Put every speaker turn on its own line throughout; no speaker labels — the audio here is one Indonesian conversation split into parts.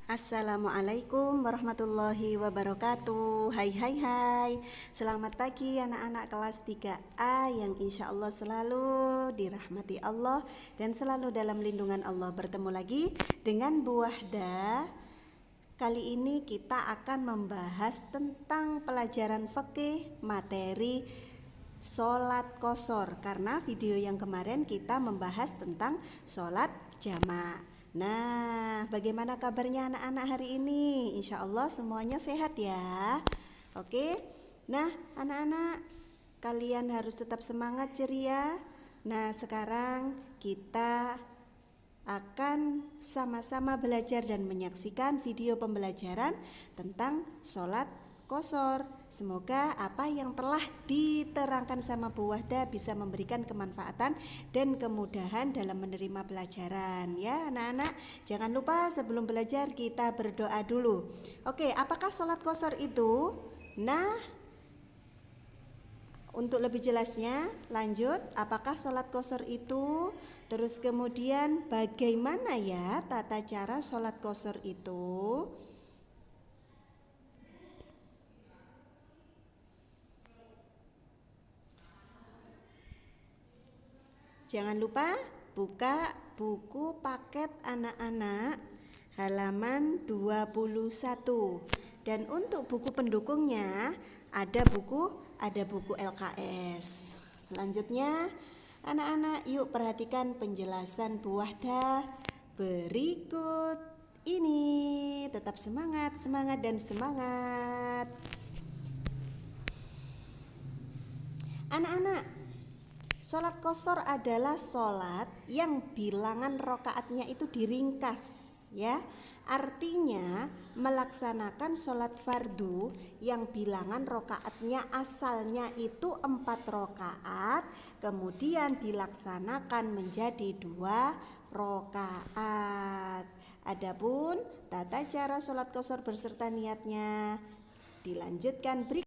Assalamualaikum warahmatullahi wabarakatuh. Hai. Selamat pagi anak-anak kelas 3A yang insya Allah selalu dirahmati Allah dan selalu dalam lindungan Allah. Bertemu lagi dengan Bu Wahda. Kali ini kita akan membahas tentang pelajaran fikih materi sholat qashar, karena video yang kemarin kita membahas tentang sholat jamak. Nah, bagaimana kabarnya anak-anak hari ini? Insya Allah semuanya sehat ya. Oke, nah anak-anak, kalian harus tetap semangat ceria. Nah, sekarang kita akan sama-sama belajar dan menyaksikan video pembelajaran tentang sholat qashar. Semoga apa yang telah diterangkan sama Bu Wahda bisa memberikan kemanfaatan dan kemudahan dalam menerima pelajaran ya anak-anak. Jangan lupa sebelum belajar kita berdoa dulu. Oke, apakah sholat qashar itu? Nah, untuk lebih jelasnya lanjut, apakah sholat qashar itu? Terus kemudian bagaimana ya tata cara sholat qashar itu? Jangan lupa buka buku paket anak-anak halaman 21. Dan untuk buku pendukungnya ada buku LKS. Selanjutnya anak-anak yuk perhatikan penjelasan Bu Wahda berikut ini. Tetap semangat dan semangat. Anak-anak, sholat qashar adalah sholat yang bilangan rokaatnya itu diringkas ya. Artinya melaksanakan sholat fardu yang bilangan rokaatnya asalnya itu 4 rokaat, kemudian dilaksanakan menjadi 2 rokaat. Adapun tata cara sholat qashar berserta niatnya dilanjutkan berikut.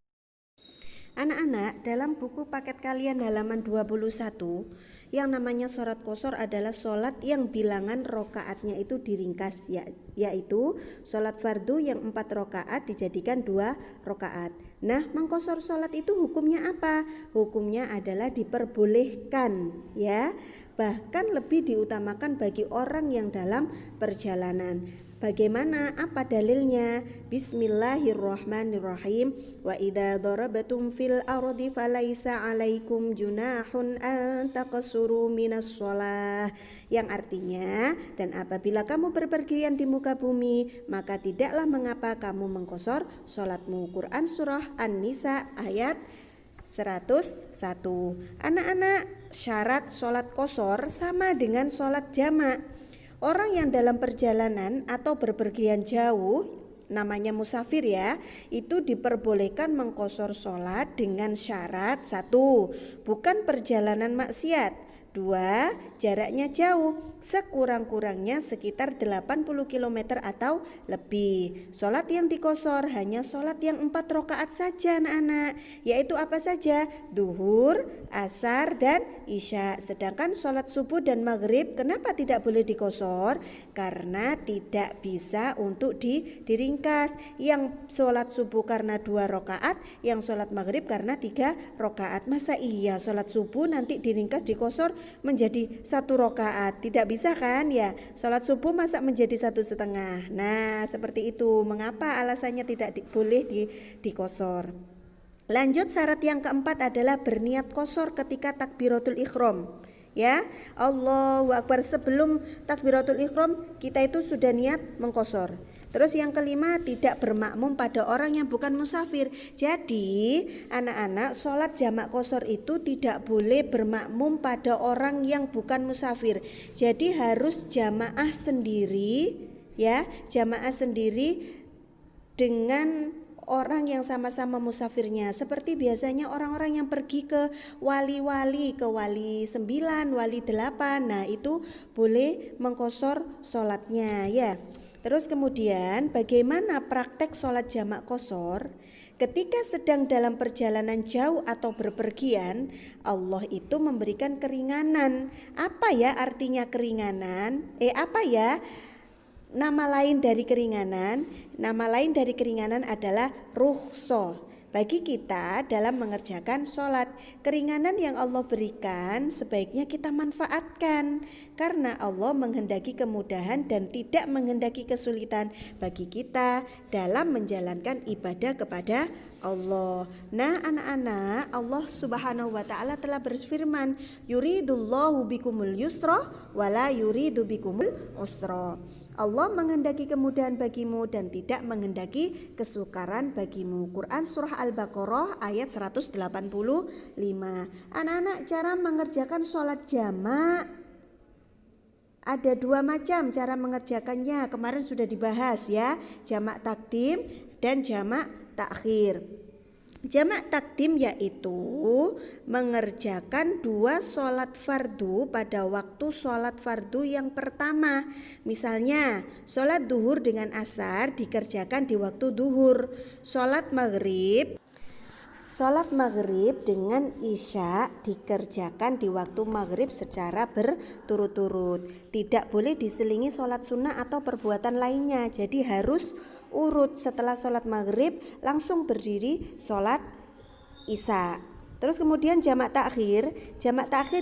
Anak-anak, dalam buku paket kalian halaman 21, yang namanya sholat qashar adalah sholat yang bilangan rokaatnya itu diringkas yaitu sholat fardu yang 4 rokaat dijadikan 2 rokaat. Nah, mengqashar sholat itu hukumnya apa? Hukumnya adalah diperbolehkan ya, bahkan lebih diutamakan bagi orang yang dalam perjalanan. Bagaimana? Apa dalilnya? Bismillahirrahmanirrahim. Wa idza darabatum fil ardi falaisa 'alaikum junahun an taqsuru minas shalah. Yang artinya, dan apabila kamu berpergian di muka bumi, maka tidaklah mengapa kamu mengqashar salatmu. Quran surah An-Nisa ayat 101. Anak-anak, syarat salat qashar sama dengan salat jamak. Orang yang dalam perjalanan atau berpergian jauh, namanya musafir ya, itu diperbolehkan mengqashar sholat dengan syarat 1. Bukan perjalanan maksiat. 2. Jaraknya jauh, sekurang-kurangnya sekitar 80 km atau lebih. Sholat yang diqashar hanya sholat yang 4 rakaat saja anak-anak, yaitu apa saja? Duhur, asar, dan isya. Sedangkan sholat subuh dan maghrib kenapa tidak boleh diqashar? Karena tidak bisa untuk diringkas. Yang sholat subuh karena 2 rakaat, yang sholat maghrib karena 3 rakaat. Masa iya sholat subuh nanti diringkas diqashar menjadi 1 rakaat? Tidak bisa kan ya. Sholat subuh masa menjadi 1,5. Nah, seperti itu. Mengapa alasannya tidak boleh diqashar? Lanjut, syarat yang keempat adalah berniat qashar ketika takbiratul ihram. Ya, Allahu Akbar, sebelum takbiratul ihram kita itu sudah niat mengqashar. Terus yang kelima, tidak bermakmum pada orang yang bukan musafir. Jadi anak-anak, sholat jamak qashar itu tidak boleh bermakmum pada orang yang bukan musafir. Jadi harus jamaah sendiri ya, jamaah sendiri dengan orang yang sama-sama musafirnya. Seperti biasanya orang-orang yang pergi ke wali-wali, ke wali 9, wali 8. Nah, itu boleh mengqashar sholatnya ya. Terus kemudian bagaimana praktek sholat jamak qashar? Ketika sedang dalam perjalanan jauh atau berpergian, Allah itu memberikan keringanan. Apa ya artinya keringanan? Apa ya? nama lain dari keringanan adalah rukhsah. Bagi kita dalam mengerjakan sholat, keringanan yang Allah berikan sebaiknya kita manfaatkan, karena Allah menghendaki kemudahan dan tidak menghendaki kesulitan bagi kita dalam menjalankan ibadah kepada Allah. Nah anak-anak, Allah subhanahu wa ta'ala telah berfirman, yuridullahu bikumul yusra wala yuridu bikumul usra. Allah menghendaki kemudahan bagimu dan tidak menghendaki kesukaran bagimu. Quran surah Al-Baqarah ayat 185. Anak-anak, cara mengerjakan sholat jamak ada dua macam cara mengerjakannya. Kemarin sudah dibahas ya, jamak takdim dan jamak takhir. Jamak takdim yaitu mengerjakan dua sholat fardu pada waktu sholat fardu yang pertama. Misalnya sholat duhur dengan asar dikerjakan di waktu duhur. Sholat maghrib dengan isya dikerjakan di waktu maghrib secara berturut-turut. Tidak boleh diselingi sholat sunnah atau perbuatan lainnya. Jadi harus urut, setelah sholat maghrib langsung berdiri sholat isya. Terus kemudian jamak takhir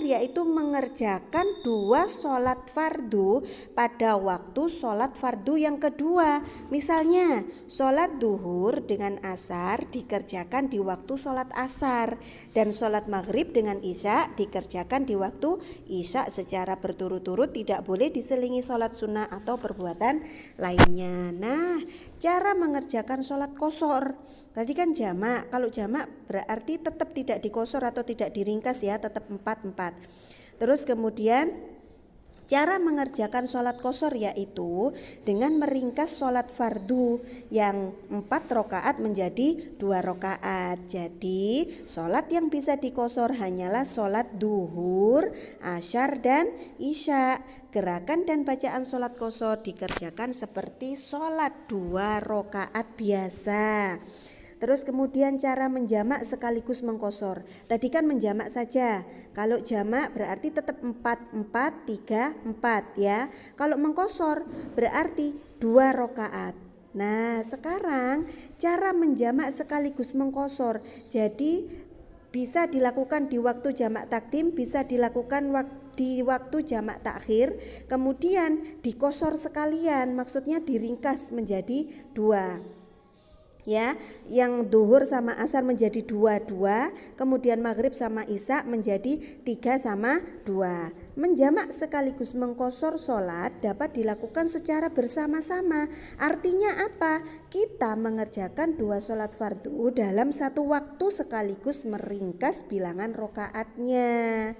yaitu mengerjakan dua sholat fardu pada waktu sholat fardu yang kedua. Misalnya sholat duhur dengan asar dikerjakan di waktu sholat asar, dan sholat maghrib dengan isya dikerjakan di waktu isya secara berturut-turut, tidak boleh diselingi sholat sunnah atau perbuatan lainnya. Nah, cara mengerjakan sholat qashar, tadi kan jamak. Kalau jamak berarti tetap tidak dikosor atau tidak diringkas ya, tetap 4-4. Terus kemudian cara mengerjakan sholat qashar yaitu dengan meringkas sholat fardu yang 4 rakaat menjadi 2 rakaat. Jadi sholat yang bisa dikosor hanyalah sholat duhur, asyar dan isya. Gerakan dan bacaan sholat qashar dikerjakan seperti sholat 2 rakaat biasa. Terus kemudian cara menjamak sekaligus mengqashar. Tadi kan menjamak saja. Kalau jamak berarti tetap 4-4-3-4 ya. Kalau mengqashar berarti 2 rakaat. Nah, sekarang cara menjamak sekaligus mengqashar. Jadi bisa dilakukan di waktu jamak takdim, bisa dilakukan di waktu jamak takhir, kemudian dikosor sekalian, maksudnya diringkas menjadi 2 ya, yang duhur sama asar menjadi 2-2, kemudian maghrib sama isya menjadi 3-2. Menjamak sekaligus mengqashar sholat dapat dilakukan secara bersama-sama. Artinya apa? Kita mengerjakan 2 sholat fardu dalam satu waktu sekaligus meringkas bilangan rakaatnya.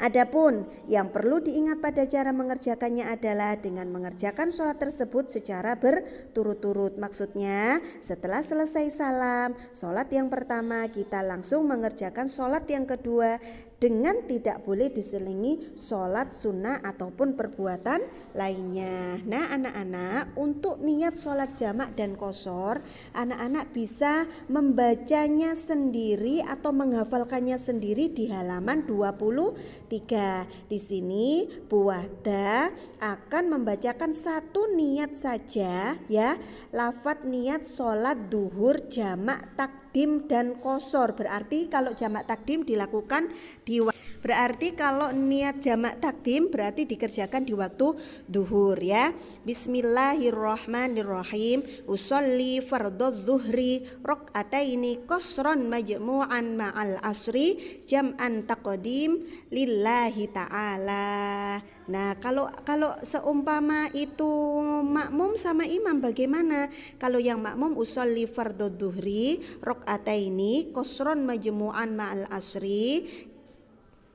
Adapun yang perlu diingat pada cara mengerjakannya adalah dengan mengerjakan sholat tersebut secara berturut-turut. Maksudnya setelah selesai salam sholat yang pertama, kita langsung mengerjakan sholat yang kedua dengan tidak boleh diselingi sholat sunnah ataupun perbuatan lainnya. Nah anak-anak, untuk niat sholat jamak dan qashar, anak-anak bisa membacanya sendiri atau menghafalkannya sendiri di halaman 23. Di sini Bu Wahda akan membacakan satu niat saja ya, lafadz niat sholat duhur jamak takdim dan qashar. Berarti kalau jamak takdim dilakukan berarti kalau niat jamak takdim berarti dikerjakan di waktu duhur ya. Bismillahirrahmanirrahim. Usolli fardhu dhuhri rakaataini qasran majmu'an ma'al asri jam'an taqdim lillahi ta'ala. Nah, kalau seumpama itu makmum sama imam bagaimana? Kalau yang makmum usolli fardhu dhuhri rakaataini qasran majmu'an ma'al asri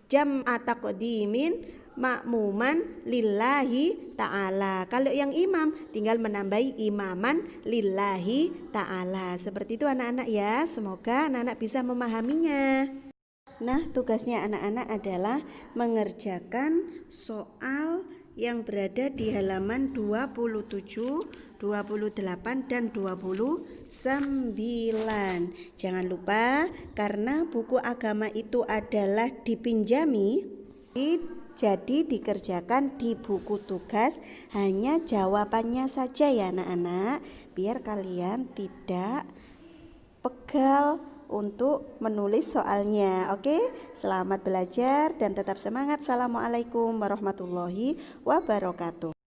jam'a taqdimin makmuman lillahi ta'ala. Kalau yang imam tinggal menambahi imaman lillahi ta'ala. Seperti itu anak-anak ya. Semoga anak-anak bisa memahaminya. Nah, tugasnya anak-anak adalah mengerjakan soal yang berada di halaman 27, 28 dan 29. Jangan lupa, karena buku agama itu adalah dipinjami, Jadi dikerjakan di buku tugas hanya jawabannya saja ya anak-anak, biar kalian tidak pegal untuk menulis soalnya. Oke, selamat belajar dan tetap semangat. Assalamualaikum warahmatullahi wabarakatuh.